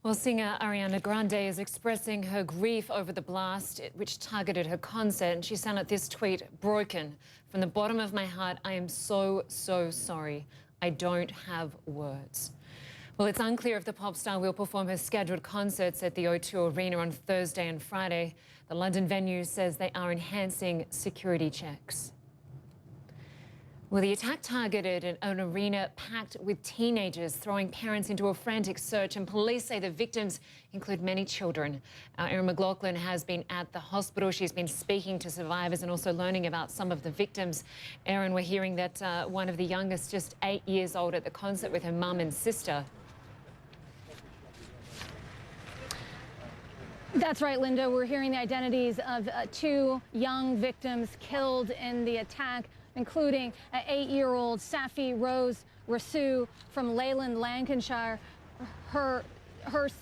Well, singer Ariana Grande is expressing her grief over the blast, which targeted her concert. And she sent out this tweet: "Broken. From the bottom of my heart, I am so sorry. I don't have words." Well, it's unclear if the pop star will perform her scheduled concerts at the O2 Arena on Thursday and Friday. The London venue says they are enhancing security checks. Well, the attack targeted an arena packed with teenagers, throwing parents into a frantic search, and police say the victims include many children. Erin McLauglin has been at the hospital. She's been speaking to survivors and also learning about some of the victims. Erin, we're hearing that one of the youngest, just 8 years old, at the concert with her mum and sister. That's right, Linda. We're hearing the identities of two young victims killed in the attack, including 8-year-old Safi Rose Rasu from Leyland, Lancashire. Her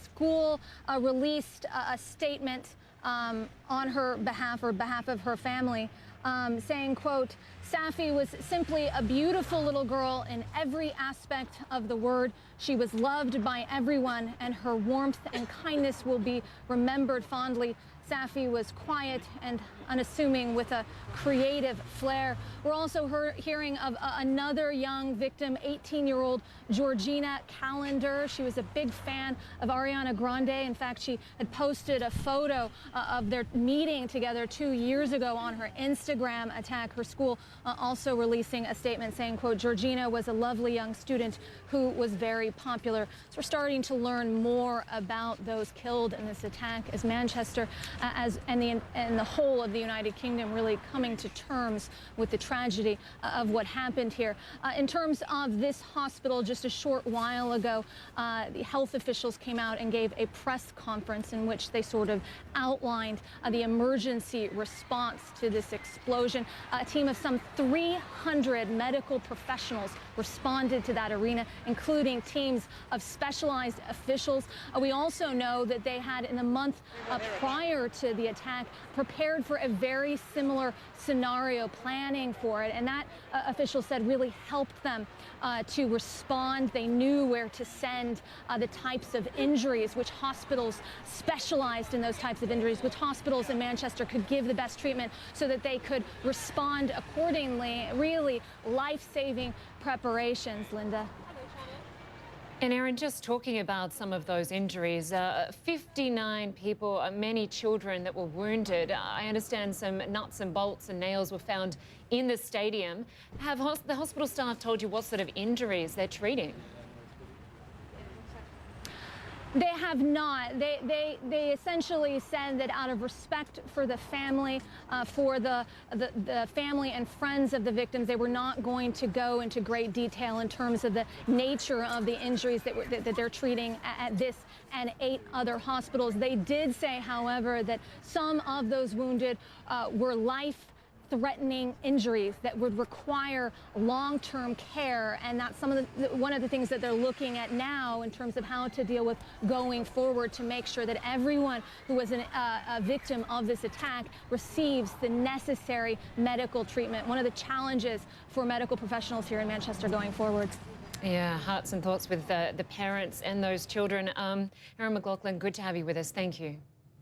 school released a statement on her behalf, or behalf of her family, saying, quote, "Safi was simply a beautiful little girl in every aspect of the word. She was loved by everyone, and her warmth and kindness will be remembered fondly. Safi was quiet and unassuming with a creative flair." We're also hearing of another young victim, 18-year-old Georgina Calendar. She was a big fan of Ariana Grande. In fact, she had posted a photo of their meeting together 2 years ago on her Instagram attack. Her school also releasing a statement saying, quote, "Georgina was a lovely young student who was very popular." So we're starting to learn more about those killed in this attack as Manchester and the whole of the United Kingdom really coming to terms with the tragedy of what happened here. In terms of this hospital, just a short while ago, the health officials came out and gave a press conference in which they sort of outlined the emergency response to this explosion. A team of some 300 medical professionals responded to that arena, including teams of specialized officials. We also know that they had, in the month prior to the attack, prepared for a very similar scenario, planning for it, and that official said really helped them to respond. They knew where to send the types of injuries, which hospitals specialized in those types of injuries, which hospitals in Manchester could give the best treatment so that they could respond accordingly. Really life-saving preparations, Linda. And Erin, just talking about some of those injuries, 59 people, many children that were wounded. I understand some nuts and bolts and nails were found in the stadium. Have the hospital staff told you what sort of injuries they're treating? They have not. They essentially said that out of respect for the family, for the family and friends of the victims, they were not going to go into great detail in terms of the nature of the injuries that they're treating at this and 8 other hospitals. They did say, however, that some of those wounded were life-threatening injuries that would require long-term care, and that's one of the things that they're looking at now in terms of how to deal with going forward, to make sure that everyone who was a victim of this attack receives the necessary medical treatment. One of the challenges for medical professionals here in Manchester going forward. Yeah, hearts and thoughts with the parents and those children. Erin McLauglin, good to have you with us. Thank you.